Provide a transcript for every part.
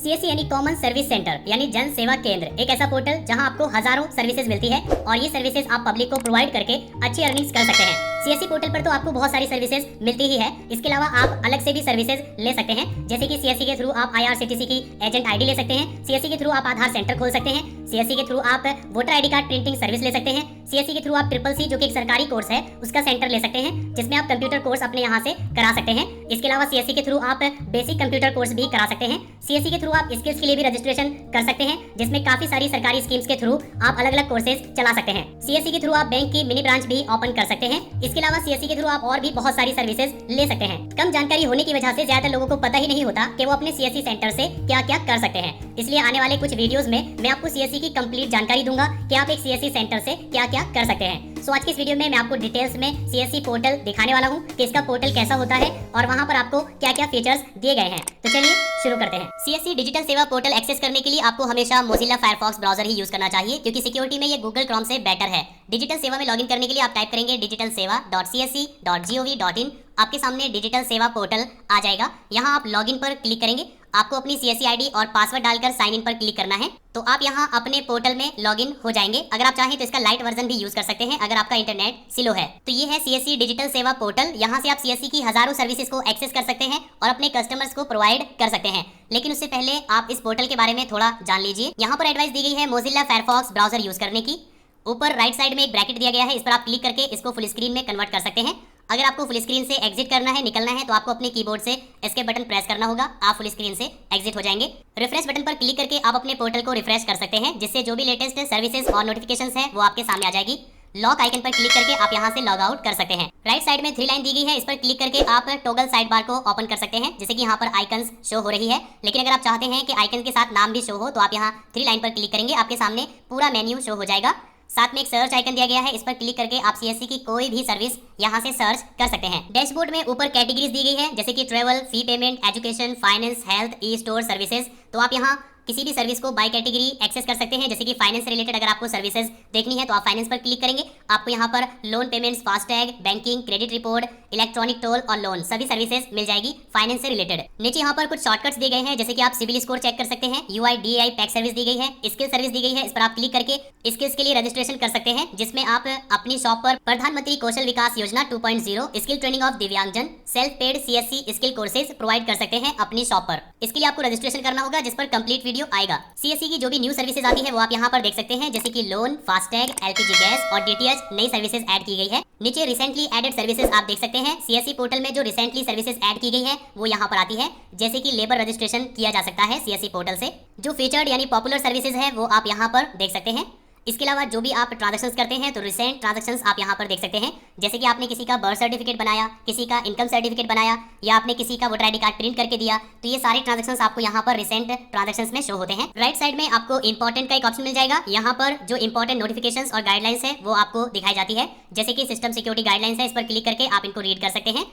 CSC यानी common service centre यानी जन सेवा केंद्र, एक ऐसा पोर्टल जहां आपको हजारों सर्विसेज मिलती है और ये सर्विसेज आप पब्लिक को प्रोवाइड करके अच्छी अर्निंग्स कर सकते हैं। सीएससी पोर्टल पर तो आपको बहुत सारी सर्विसेज मिलती ही है, इसके अलावा आप अलग से भी सर्विसेज ले सकते हैं। जैसे कि सीएससी के थ्रू आप आईआरसीटीसी की एजेंट आईडी ले सकते हैं, सीएससी के थ्रू आप आधार सेंटर खोल सकते हैं, सीएससी के थ्रू आप voter ID card printing service ले सकते हैं, सीएससी के थ्रू आप CCC जो कि एक सरकारी कोर्स है उसका सेंटर ले सकते हैं जिसमें आप कंप्यूटर कोर्स अपने यहाँ से करा सकते हैं। इसके अलावा सीएससी के थ्रू आप बेसिक कंप्यूटर कोर्स भी करा सकते हैं। सीएससी के थ्रू आप स्किल्स के लिए भी रजिस्ट्रेशन कर सकते हैं जिसमें काफी सारी सरकारी स्कीम्स के थ्रू आप अलग अलग कोर्सेज चला सकते हैं। सीएससी के थ्रू आप बैंक की मिनी ब्रांच भी ओपन कर सकते हैं। इसके अलावा सीएससी के थ्रू आप और भी बहुत सारी सर्विसेज ले सकते हैं। कम जानकारी होने की वजह से ज्यादातर लोगों को पता ही नहीं होता कि वो अपने सीएससी सेंटर से क्या क्या कर सकते हैं। इसलिए आने वाले कुछ वीडियोस में मैं आपको सीएससी की कंप्लीट जानकारी दूंगा कि आप एक सीएससी सेंटर से क्या क्या कर सकते हैं। सो आज की इस वीडियो में मैं आपको डिटेल्स में सीएससी पोर्टल दिखाने वाला हूँ कि इसका पोर्टल कैसा होता है और वहाँ पर आपको क्या क्या फीचर्स दिए गए हैं। तो चलिए शुरू करते हैं। सीएससी डिजिटल सेवा पोर्टल एक्सेस करने के लिए आपको हमेशा मोजिला फायरफॉक्स ब्राउजर ही यूज करना चाहिए क्योंकि सिक्योरिटी में ये गूगल क्रोम से बेटर है। डिजिटल सेवा में लॉगिन करने के लिए आप टाइप करेंगे digitalseva.csc.gov.in। आपके सामने डिजिटल सेवा पोर्टल आ जाएगा। यहाँ आप लॉगिन पर क्लिक करेंगे। आपको अपनी सीएससी आईडी और पासवर्ड डालकर साइन इन पर क्लिक करना है तो आप यहाँ अपने पोर्टल में लॉगिन हो जाएंगे। अगर आप चाहें तो इसका लाइट वर्जन भी यूज कर सकते हैं अगर आपका इंटरनेट स्लो है। तो ये है सीएससी डिजिटल सेवा पोर्टल। यहाँ से आप सीएससी की हजारों सर्विसेज को एक्सेस कर सकते हैं और अपने कस्टमर्स को प्रोवाइड कर सकते हैं। लेकिन उससे पहले आप इस पोर्टल के बारे में थोड़ा जान लीजिए। यहाँ पर एडवाइस दी गई है मोजिला फायरफॉक्स ब्राउजर यूज करने की। ऊपर राइट साइड में एक ब्रैकेट दिया गया है, इस पर आप क्लिक करके इसको फुल स्क्रीन में कन्वर्ट कर सकते हैं। अगर आपको फुल स्क्रीन से एग्जिट करना है, निकलना है, तो आपको अपने कीबोर्ड से एस्केप बटन प्रेस करना होगा। आप फुल स्क्रीन से एग्जिट हो जाएंगे। रिफ्रेश बटन पर क्लिक करके आप अपने पोर्टल को रिफ्रेश कर सकते हैं जिससे जो भी लेटेस्ट सर्विसेज और नोटिफिकेशंस है वो आपके सामने आ जाएगी। लॉक आइकन पर क्लिक करके आप यहाँ से लॉग आउट कर सकते हैं। राइट साइड में 3 लाइन दी गई है, इस पर क्लिक करके आप टॉगल साइड बार को ओपन कर सकते हैं जैसे कि यहाँ पर आइकन्स शो हो रही है। लेकिन अगर आप चाहते हैं कि आइकन के साथ नाम भी शो हो तो आप यहाँ 3 लाइन पर क्लिक करेंगे, आपके सामने पूरा मेन्यू शो हो जाएगा। साथ में एक सर्च आइकन दिया गया है, इस पर क्लिक करके आप सीएससी की कोई भी सर्विस यहाँ से सर्च कर सकते हैं। डैशबोर्ड में ऊपर कैटेगरीज दी गई है जैसे कि travel, fee payment, education, finance, health, e store services. तो आप यहाँ किसी भी सर्विस को बाय कैटेगरी एक्सेस कर सकते हैं। जैसे कि फाइनेंस से रिलेटेड अगर आपको सर्विसेज देखनी है तो आप फाइनेंस पर क्लिक करेंगे। आपको यहाँ पर loan payments, FASTag, banking, credit report, electronic toll और लोन सभी सर्विसेज मिल जाएगी फाइनेंस से रिलेटेड। नीचे यहाँ पर कुछ शॉर्टकट्स दिए गए हैं जैसे कि आप सिविल स्कोर चेक कर सकते हैं। UIDAI पैक सर्विस दी गई है, स्किल सर्विस दी गई है, इस पर आप क्लिक करके स्किल्स के लिए रजिस्ट्रेशन कर सकते हैं जिसमें आप अपनी शॉप पर प्रधानमंत्री कौशल विकास योजना 2.0 स्किल ट्रेनिंग ऑफ दिव्यांगजन self paid CSC skill courses provide कर सकते हैं अपनी शॉप पर। इसके लिए आपको रजिस्ट्रेशन करना होगा जिस पर कंप्लीट वीडियो आएगा। सीएससी की जो भी न्यू सर्विसेज आती है वो आप यहाँ पर देख सकते हैं जैसे कि लोन, फास्टैग, LPG गैस और DTH नई सर्विसेज ऐड की गई है। नीचे रिसेंटली एडेड सर्विसेज आप देख सकते हैं। सीएससी पोर्टल में जो रिसेंटली सर्विसेज ऐड की गई है वो यहाँ पर आती है जैसे कि लेबर रजिस्ट्रेशन किया जा सकता है सीएससी पोर्टल से। जो फीचर्ड यानी पॉपुलर सर्विसेज है वो आप यहाँ पर देख सकते हैं। इसके अलावा जो भी आप ट्रांजैक्शंस करते हैं तो रिसेंट ट्रांजैक्शंस आप यहाँ पर देख सकते हैं जैसे कि आपने किसी का बर्थ सर्टिफिकेट बनाया, किसी का इनकम सर्टिफिकेट बनाया या आपने किसी का वोटर आईडी कार्ड प्रिंट करके दिया तो ये सारे ट्रांजैक्शंस आपको यहाँ पर रिसेंट ट्रांजैक्शंस में शो होते हैं। राइट साइड में आपको इंपॉर्टेंट का एक ऑप्शन मिल जाएगा। यहाँ पर जो इंपॉर्टेंट नोटिफिकेशंस और गाइडलाइंस है वो आपको दिखाई जाती है जैसे कि सिस्टम सिक्योरिटी गाइडलाइंस है, इस पर क्लिक करके आप इनको रीड कर सकते हैं।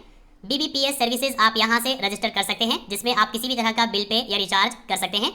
BBPS सर्विसेज आप यहाँ से रजिस्टर कर सकते हैं जिसमें आप किसी भी तरह का बिल पे या रिचार्ज कर सकते हैं।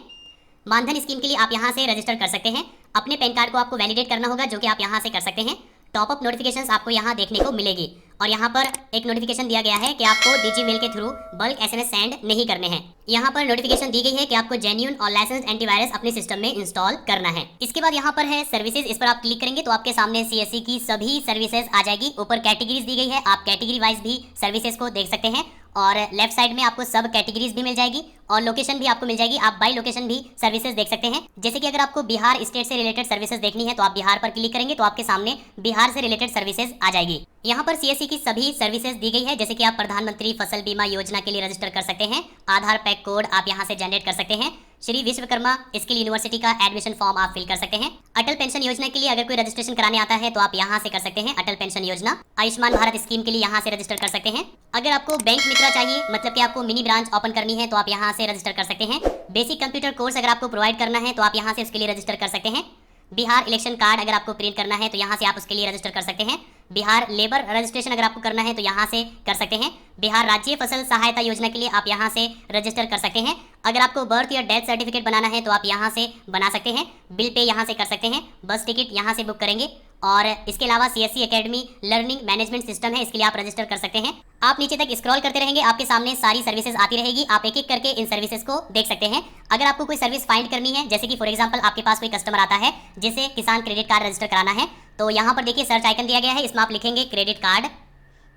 मानधन स्कीम के लिए आप यहाँ से रजिस्टर कर सकते हैं। अपने पैन कार्ड को आपको वैलिडेट करना होगा जो कि आप यहाँ से कर सकते हैं। टॉपअप नोटिफिकेशंस आपको यहाँ देखने को मिलेगी और यहाँ पर एक नोटिफिकेशन दिया गया है कि आपको डिजी मेल के थ्रू बल्क SMS सेंड नहीं करने हैं। यहाँ पर नोटिफिकेशन दी गई है कि आपको जेन्युइन और लाइसेंस एंटीवायरस अपने सिस्टम में इंस्टॉल करना है। इसके बाद यहाँ पर है सर्विसेज, इस पर आप क्लिक करेंगे तो आपके सामने सीएससी की सभी सर्विसेज आ जाएगी। ऊपर कैटेगरीज दी गई है, आप कैटेगरी वाइज भी सर्विसेज को देख सकते हैं और लेफ्ट साइड में आपको सब कैटेगरीज भी मिल जाएगी और लोकेशन भी आपको मिल जाएगी। आप बाय लोकेशन भी सर्विसेज देख सकते हैं। जैसे कि अगर आपको बिहार स्टेट से रिलेटेड सर्विसेज देखनी है तो आप बिहार पर क्लिक करेंगे तो आपके सामने बिहार से रिलेटेड सर्विसेज आ जाएगी। यहाँ पर सीएससी की सभी सर्विसेज दी गई है जैसे कि आप प्रधानमंत्री फसल बीमा योजना के लिए रजिस्टर कर सकते हैं। आधार पैक कोड आप यहाँ से जनरेट कर सकते हैं। श्री विश्वकर्मा स्किल यूनिवर्सिटी का एडमिशन फॉर्म आप फिल कर सकते हैं। अटल पेंशन योजना के लिए अगर कोई रजिस्ट्रेशन कराने आता है तो आप यहाँ से कर सकते हैं अटल पेंशन योजना। आयुष्मान भारत स्कीम के लिए यहाँ से रजिस्टर कर सकते हैं। अगर आपको बैंक मित्रा चाहिए मतलब कि आपको मिनी ब्रांच ओपन करनी है तो आप यहाँ से रजिस्टर कर सकते हैं। बेसिक कंप्यूटर कोर्स अगर आपको प्रोवाइड करना है तो आप यहाँ से उसके लिए रजिस्टर कर सकते हैं। बिहार इलेक्शन कार्ड अगर आपको प्रिंट करना है तो यहाँ से आप उसके लिए रजिस्टर कर सकते हैं। बिहार लेबर रजिस्ट्रेशन अगर आपको करना है तो यहाँ से कर सकते हैं। बिहार राज्य फसल सहायता योजना के लिए आप यहाँ से रजिस्टर कर सकते हैं। अगर आपको बर्थ या डेथ सर्टिफिकेट बनाना है तो आप यहाँ से बना सकते हैं। बिल पे यहाँ से कर सकते हैं। बस टिकट यहाँ से बुक करेंगे और इसके अलावा CSC academy learning management system है, इसके लिए आप रजिस्टर कर सकते हैं। आप नीचे तक स्क्रॉल करते रहेंगे, आपके सामने सारी सर्विसेज आती रहेगी, आप एक एक करके इन सर्विसेज को देख सकते हैं। अगर आपको कोई सर्विस फाइंड करनी है, जैसे कि फॉर एग्जांपल आपके पास कोई कस्टमर आता है जिसे किसान क्रेडिट कार्ड रजिस्टर कराना है, तो यहाँ पर देखिए सर्च आइकन दिया गया है, इसमें आप लिखेंगे क्रेडिट कार्ड,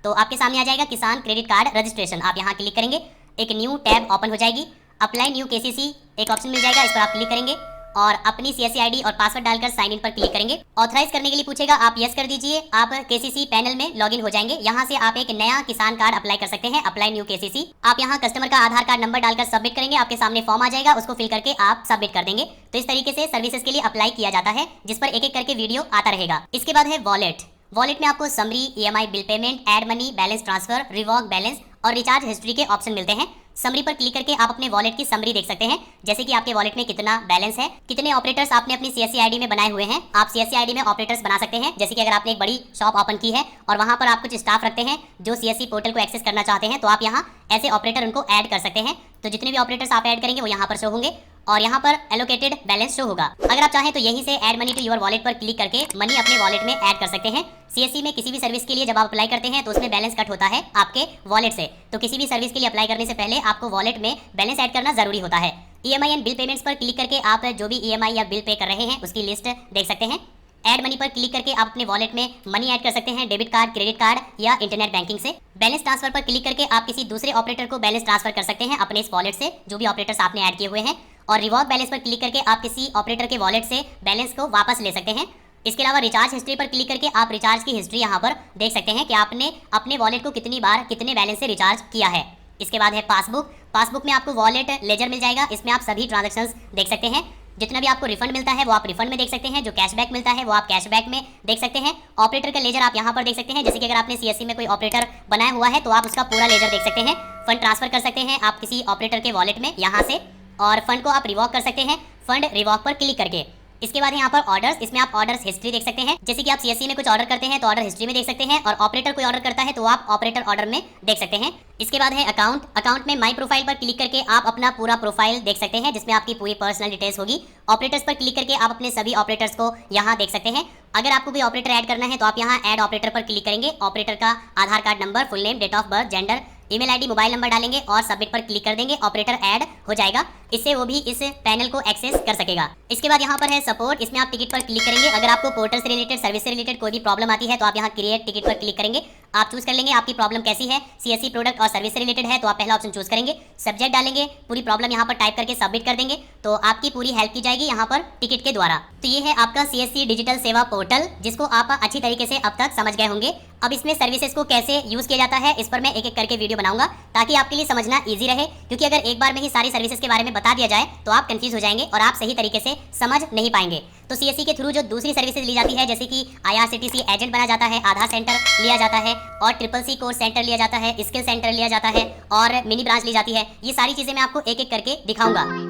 तो आपके सामने आ जाएगा किसान क्रेडिट कार्ड रजिस्ट्रेशन। आप यहाँ क्लिक करेंगे, एक न्यू टैब ओपन हो जाएगी, अप्लाई न्यू KCC एक ऑप्शन मिल जाएगा, इस पर आप क्लिक करेंगे और अपनी CSC ID और पासवर्ड डालकर साइन इन पर क्लिक करेंगे। ऑथराइज करने के लिए पूछेगा, आप यस कर दीजिए, आप KCC पैनल में लॉगिन हो जाएंगे। यहाँ से आप एक नया किसान कार्ड अप्लाई कर सकते हैं, अप्लाई न्यू KCC। आप यहाँ कस्टमर का आधार कार्ड नंबर डालकर सबमिट करेंगे, आपके सामने फॉर्म आ जाएगा, उसको फिल करके आप सबमिट कर देंगे। तो इस तरीके से सर्विसेज के लिए अप्लाई किया जाता है, जिस पर एक एक करके वीडियो आता रहेगा। इसके बाद है वॉलेट। वॉलेट में आपको summary, EMI bill payment, add money, balance transfer, revoke balance और रिचार्ज हिस्ट्री के ऑप्शन मिलते हैं। समरी पर क्लिक करके आप अपने वॉलेट की समरी देख सकते हैं, जैसे कि आपके वॉलेट में कितना बैलेंस है, कितने ऑपरेटर्स आपने अपनी CSC ID में बनाए हुए हैं। आप CSC ID में ऑपरेटर्स बना सकते हैं, जैसे कि अगर आपने एक बड़ी शॉप ओपन की है और वहां पर आप कुछ स्टाफ रखते हैं जो CSC पोर्टल को एक्सेस करना चाहते हैं, तो आप यहाँ ऐसे ऑपरेटर उनको ऐड कर सकते हैं। तो जितने भी ऑपरेटर्स आप ऐड करेंगे वो यहाँ पर शो होंगे और यहाँ पर एलोकेटेड बैलेंस शो होगा। अगर आप चाहें तो यहीं से add money to your wallet पर क्लिक करके मनी अपने वॉलेट में ऐड कर सकते हैं। CSC में किसी भी सर्विस के लिए जब आप अप्लाई करते हैं तो उसमें बैलेंस कट होता है आपके वॉलेट से, तो किसी भी सर्विस के लिए अप्लाई करने से पहले आपको वॉलेट में बैलेंस ऐड करना जरूरी होता है। EMI एंड बिल पेमेंट्स पर क्लिक करके आप जो भी EMI या बिल पे कर रहे हैं उसकी लिस्ट देख सकते हैं। ऐड मनी पर क्लिक करके आप अपने वॉलेट में मनी ऐड कर सकते हैं, डेबिट कार्ड, क्रेडिट कार्ड या इंटरनेट बैंकिंग से। बैलेंस ट्रांसफर पर क्लिक करके आप किसी दूसरे ऑपरेटर को बैलेंस ट्रांसफर कर सकते हैं अपने इस वॉलेट से, जो भी ऑपरेटर्स आपने ऐड किए हुए हैं। और रिवॉक बैलेंस पर क्लिक करके आप किसी ऑपरेटर के वॉलेट से बैलेंस को वापस ले सकते हैं। इसके अलावा रिचार्ज हिस्ट्री पर क्लिक करके आप रिचार्ज की हिस्ट्री यहाँ पर देख सकते हैं कि आपने अपने वॉलेट को कितनी बार कितने बैलेंस से रिचार्ज किया है। इसके बाद है पासबुक। पासबुक में आपको वॉलेट लेजर मिल जाएगा, इसमें आप सभी ट्रांजैक्शंस देख सकते हैं। जितना भी आपको रिफंड मिलता है वो आप रिफंड में देख सकते हैं, जो कैशबैक मिलता है वो आप कैशबैक में देख सकते हैं। ऑपरेटर का लेजर आप यहाँ पर देख सकते हैं, जैसे कि अगर आपने CSC में कोई ऑपरेटर बनाया हुआ है तो आप उसका पूरा लेजर देख सकते हैं। फंड ट्रांसफर कर सकते हैं आप किसी ऑपरेटर के वॉलेट में यहाँ से, और फंड को आप रिवॉक कर सकते हैं फंड रिवॉक पर क्लिक करके। इसके बाद यहाँ पर ऑर्डर्स, इसमें आप ऑर्डर्स हिस्ट्री देख सकते हैं, जैसे कि आप CSC में कुछ ऑर्डर करते हैं तो ऑर्डर हिस्ट्री में देख सकते हैं, और ऑपरेटर कोई ऑर्डर करता है तो आप ऑपरेटर ऑर्डर में देख सकते हैं। इसके बाद है अकाउंट। अकाउंट में माई प्रोफाइल पर क्लिक करके आप अपना पूरा प्रोफाइल देख सकते हैं, जिसमें आपकी पूरी पर्सनल डिटेल्स होगी। ऑपरेटर्स पर क्लिक करके आप अपने सभी ऑपरेटर्स को यहाँ देख सकते हैं। अगर आपको कोई ऑपरेटर ऐड करना है तो आप यहाँ ऐड ऑपरेटर पर क्लिक करेंगे। ऑपरेटर का Aadhaar card number, full name, date of birth, gender, email ID, mobile number डालेंगे और सबमिट पर क्लिक कर देंगे। ऑपरेटर ऐड हो जाएगा, इससे वो भी इस पैनल को एक्सेस कर सकेगा। इसके बाद यहाँ पर है सपोर्ट। इसमें आप टिकट पर क्लिक करेंगे। अगर आपको पोर्टल से रिलेटेड, सर्विस से रिलेटेड कोई भी प्रॉब्लम आती है तो आप यहाँ क्रिएट टिकट पर क्लिक करेंगे। आप चूज कर लेंगे आपकी प्रॉब्लम कैसी है, CSC प्रोडक्ट और सर्विस से रिलेटेड है तो आप पहला ऑप्शन चूज करेंगे। सब्जेक्ट डालेंगे, पूरी प्रॉब्लम यहाँ पर टाइप करके सबमिट कर देंगे, तो आपकी पूरी हेल्प की जाएगी यहाँ पर टिकट के द्वारा। तो ये है आपका CSC डिजिटल सेवा पोर्टल, जिसको आप अच्छी तरीके से अब तक समझ गए होंगे। अब इसमें सर्विसेज को कैसे यूज किया जाता है इस पर मैं एक एक करके वीडियो बनाऊंगा, ताकि आपके लिए समझना इजी रहे, क्योंकि अगर एक बार में ही सारी सर्विसेज के बारे में बता दिया जाए तो आप कंफ्यूज हो जाएंगे और आप सही तरीके से समझ नहीं पाएंगे। तो CSC के थ्रू जो दूसरी सर्विसेज ली जाती है, जैसे कि IRCTC एजेंट बना जाता है, आधार सेंटर लिया जाता है, और CCC कोर्स सेंटर लिया जाता है, स्किल सेंटर लिया जाता है और मिनी ब्रांच ली जाती है, ये सारी चीजें मैं आपको एक एक करके दिखाऊंगा।